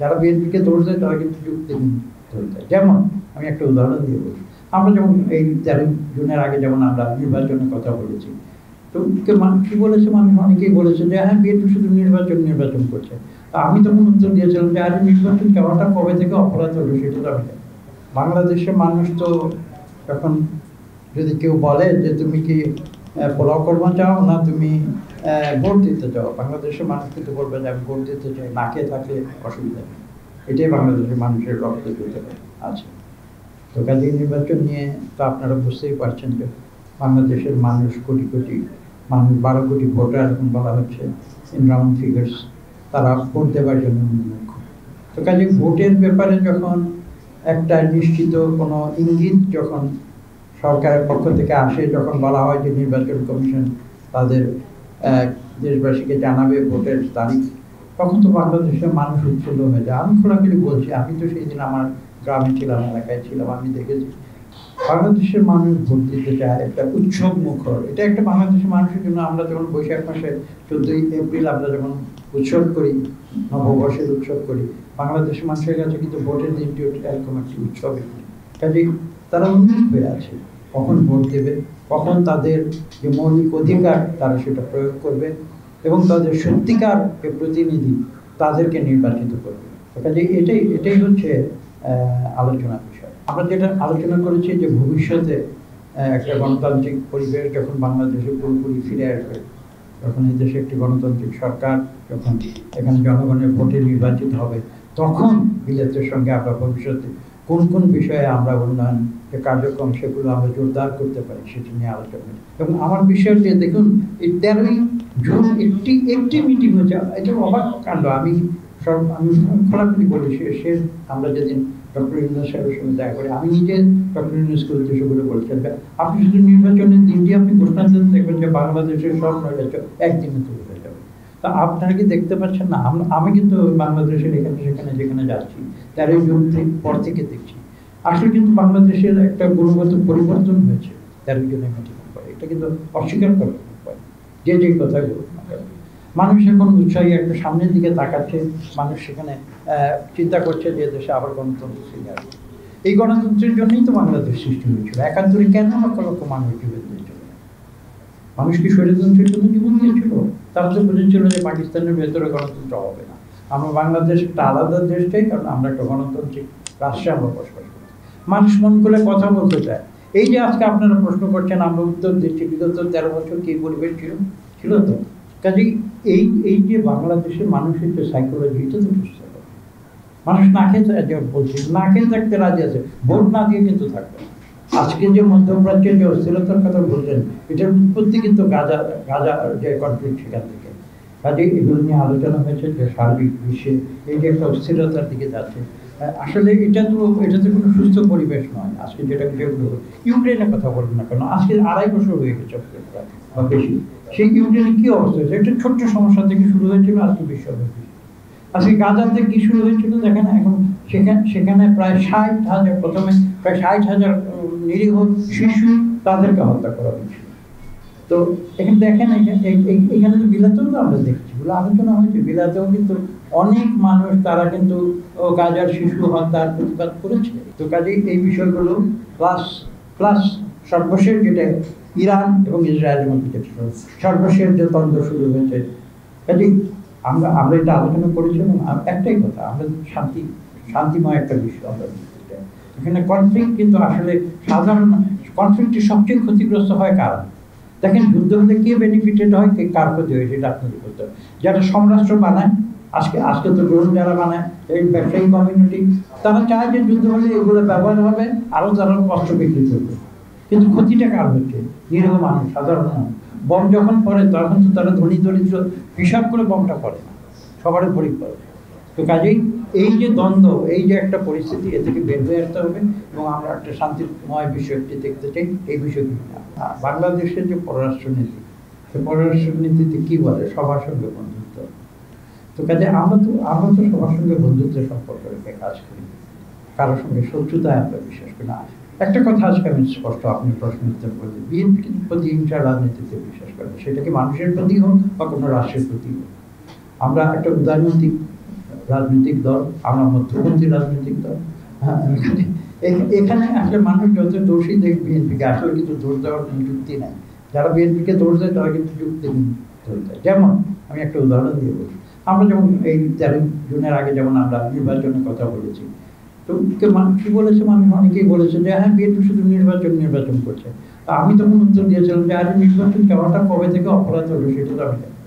যারা বিএনপিকে দোষ দেয় তারা কিন্তু যুক্তি দোষ দেয়। যেমন আমি একটা উদাহরণ দিয়ে বলি, আমরা যেমন এই 13 জুনের আগে যেমন আমরা নির্বাচনের কথা বলেছি, তো কি বলেছে মানুষ, অনেকেই বলেছে যে হ্যাঁ বিএনপি শুধু নির্বাচন করছে। তা আমি তখন উত্তর দিয়েছিলাম যে আরে নির্বাচন কেমনটা কবে থেকে অপরাধ হলো সেটা তো আমি জানি। বাংলাদেশের মানুষ তো এখন যদি কেউ বলে যে তুমি কি পোলাও কর্মা চাও না তুমি ভোট দিতে চাও, বাংলাদেশের মানুষ কিন্তু বলবে যে আমি ভোট দিতে চাই, না খেয়ে থাকলে অসুবিধা নেই। এটাই বাংলাদেশের মানুষের রক্ত দিতে আছে। তো কাজে নির্বাচন নিয়ে তো আপনারা বুঝতেই পারছেন যে বাংলাদেশের মানুষ কোটি কোটি মানুষ, 12 কোটি ভোটার এখন বলা হচ্ছে ইন রাউন্ড ফিগার্স, তারা ভোট দেওয়ার জন্য উন্মুখ। তো কাজে ভোটের ব্যাপারে যখন একটা নিশ্চিত কোনো ইঙ্গিত যখন সরকারের পক্ষ থেকে আসে, যখন বলা হয় যে নির্বাচন কমিশন তাদের দেশবাসীকে জানাবে ভোটের তারিখ, তখন তো বাংলাদেশের মানুষ উৎফুল্ল হয়ে যায়। আমি খোলাখুলি বলছি, আমি তো সেই দিন আমার গ্রামে ছিলাম, এলাকায় ছিলাম, আমি দেখেছি বাংলাদেশের মানুষ ভোট দিতে চায়, একটা উৎসব মুখর। এটা একটা বাংলাদেশের মানুষের জন্য, আমরা যখন বৈশাখ মাসে 14ই এপ্রিল আমরা যখন উৎসব করি, নববর্ষের উৎসব করি, বাংলাদেশের মানুষের কাছে কিন্তু ভোটের দিনটি এরকম একটি উৎসবের। কাজেই তারা উন্মুখ হয়ে আছে কখন ভোট দেবে, কখন তাদের যে মৌলিক অধিকার তারা সেটা প্রয়োগ করবে এবং তাদের সত্যিকার যে প্রতিনিধি তাদেরকে নির্বাচিত করবে। কাজে এটাই হচ্ছে আলোচনার বিষয়। আমরা যেটা আলোচনা করেছি যে ভবিষ্যতে একটা গণতান্ত্রিক পরিবেশ যখন বাংলাদেশে পুরোপুরি ফিরে আসবে, যখন এই দেশে একটি গণতান্ত্রিক সরকার, যখন এখানে জনগণের ভোটে নির্বাচিত হবে, তখন বিলেতের সঙ্গে আমরা ভবিষ্যতে কোন কোন বিষয়ে আমরা উন্নয়ন যে কার্যক্রম সেগুলো আমরা জোরদার করতে পারি সেটি নিয়ে আলোচনা। এবং আমার বিষয়টি দেখুন, এই 13ই জুন একটি মিটিং হয়েছে, এটা অবাক কাণ্ড। আমি খোলাখুলি বলি, সে আমরা যেদিন ডক্টর ইউনূস সাহেবের সঙ্গে দেখা করি, আমি নিজে ডক্টর ইউনূসকে উদ্দেশ্য করে বলছেন আপনি শুধু নির্বাচনের দিনটি আপনি ঘোষণা দেন, দেখবেন যে বাংলাদেশের সব নির্বাচন একদিনে তৈরি হয়ে যাবে। তা আপনারা কি দেখতে পাচ্ছেন না? আমি কিন্তু বাংলাদেশের এখানে সেখানে যেখানে যাচ্ছি 13ই জুন পর থেকে দেখছি আসলে কিন্তু বাংলাদেশের একটা গুণগত পরিবর্তন হয়েছে 13 জুনের মিটিংয়ের পরে। এটা কিন্তু অস্বীকার করার উপায়, যে কথাই বলুন না কেন, মানুষ এখন উৎসাহী একটা সামনের দিকে তাকাচ্ছে। মানুষ সেখানে চিন্তা করছে যে দেশে আবার গণতন্ত্র ফিরে আসবে। এই গণতন্ত্রের জন্যই তো বাংলাদেশ সৃষ্টি হয়েছিল। 71 কেন লক্ষ লক্ষ মানুষ জীবন দিয়েছিল? মানুষ কি স্বৈরতন্ত্রের জন্য জীবন দিয়েছিল? তারা তো বুঝেছিল যে পাকিস্তানের ভেতরে গণতন্ত্র হবে না, আমরা বাংলাদেশ একটা আলাদা দেশ চাই, কারণ আমরা একটা গণতান্ত্রিক রাষ্ট্রে আমরা বসবাস করি। মানুষ মন করে কথা বলতে চায়। এই যে আজকে আপনারা প্রশ্ন করছেন, আমরা উত্তর দিচ্ছি, বিগত 13 বছর কি পরিবেশ ছিল তো? কাজেই এই যে বাংলাদেশের মানুষের যে সাইকোলজি, এটা তো বুঝতে হবে। মানুষ না খেয়ে বলছি না খেয়ে থাকতে রাজি আছে, ভোট না দিয়ে কিন্তু থাকবে। আজকে যে মধ্যপ্রাচ্যের যে অস্থিরতার কথা বলছেন, এটার উৎপত্তি কিন্তু গাজা যে কনফ্লিক্ট, সেখান থেকে। কাজে এগুলো নিয়ে আলোচনা হয়েছে যে সার্বিক বিশ্বে এই যে একটা অস্থিরতার দিকে যাচ্ছে, আসলে এটা তো কোনো সুস্থ পরিবেশ নয়। আজকে যেটা বিষয়গুলো, ইউক্রেনের কথা বলবো না কেন, আজকে 2.5 বছর হয়ে গেছে বা বেশি। সেই ইউক্রেনে কি অবস্থা হয়েছে? একটা ছোট্ট সমস্যা থেকে শুরু হয়েছিল, আজকে বিশ্বব্যাপী। আজকে গাজাতে কি শুরু হয়েছিল দেখেন, এখন সেখানে প্রায় 60,000, প্রথমে প্রায় 60,000 নিরীহ শিশু তাদেরকে হত্যা করা হয়েছিল। তো এখানে দেখেন, এখানে তো বিলাতেও তো আমরা দেখছি, বলে আলোচনা হয়েছে, বিলাতেও কিন্তু অনেক মানুষ তারা কিন্তু গাজার শিশু হত্যার প্রতিবাদ করেছে। তো কাজেই এই বিষয়গুলো প্লাস সর্বশেষ যেটা ইরান এবং ইসরায়েলের মধ্যে যেটা সর্বশেষ যে দ্বন্দ্ব শুরু হয়েছে, কাজেই আমরা এটা আলোচনা করেছিলাম। একটাই কথা, আমরা শান্তিময় একটা বিষয় আমরা এখানে কনফ্লিক্ট, কিন্তু আসলে সাধারণ কনফ্লিক্টের সবচেয়ে ক্ষতিগ্রস্ত হয় কারা? দেখেন, যুদ্ধ হলে কে বেনিফিটেড হয়, কে কার ক্ষতি হয়, সেটা আপনাদের করতে হবে। যারা সমরাষ্ট্র বানায়, আজকে তো ড্রোন যারা বানায়, এই ব্যবসায়ী কমিউনিটি, তারা চায় যে যুদ্ধ হলে এগুলো ব্যবহার হবে, আরও তারা অস্ত্র বিক্রি করবে। কিন্তু ক্ষতিটা কার হচ্ছে? নিরীহ মানুষ, সাধারণ মানুষ। বম যখন পড়ে তখন তো তারা ধনী দরিদ্র হিসাব করে বমটা পড়ে না, সবার উপরই পড়ে। তো কাজেই এই যে দ্বন্দ্ব, এই যে একটা পরিস্থিতি, এ থেকে বের হয়ে আসতে হবে এবং আমরা একটা শান্তিময় বিষয়টি দেখতে চাই। এই বিষয়টি বাংলাদেশের যে পররাষ্ট্রনীতি, সে পররাষ্ট্রনীতিতে কি বলে? সবার সঙ্গে বন্ধুত্ব। তো কাজে আমরা তো সবার সঙ্গে বন্ধুত্বের সম্পর্ক রেখে কাজ করি, কারোর সঙ্গে শত্রুতায় আমরা বিশ্বাস করি না। একটা কথা আজকে আমি স্পষ্ট আপনি প্রশ্ন উত্তর করছি, বিএনপির প্রতি হিংসা রাজনীতিতে বিশ্বাস করেন, সেটা কি মানুষের প্রতি হোক বা কোনো রাষ্ট্রের প্রতি হোক। আমরা একটা উদারনৈতিক রাজনৈতিক দল, আমরা মধ্যপন্থী রাজনৈতিক দল। হ্যাঁ, এখানে আসলে মানুষ যত দোষী দেখ বিএনপিকে, আসলে কিন্তু দোষ দেওয়ার কোনো যুক্তি নাই। যারা বিএনপিকে দোষ দেয় তারা কিন্তু যুক্তিহীন দোষ দেয়। যেমন আমি একটা উদাহরণ দিয়ে বলি, আমরা যেমন এই 13 জুনের আগে যেমন আমরা নির্বাচনের কথা বলেছি, তো কি বলেছে মানুষ, অনেকেই বলেছে যে হ্যাঁ বিএনপি শুধু নির্বাচন করছে। আমি তখন উত্তর দিয়েছিলাম যে আরে নির্বাচন কেমনটা কবে থেকে অপরাধ হলো সেটা তো আমি জানি।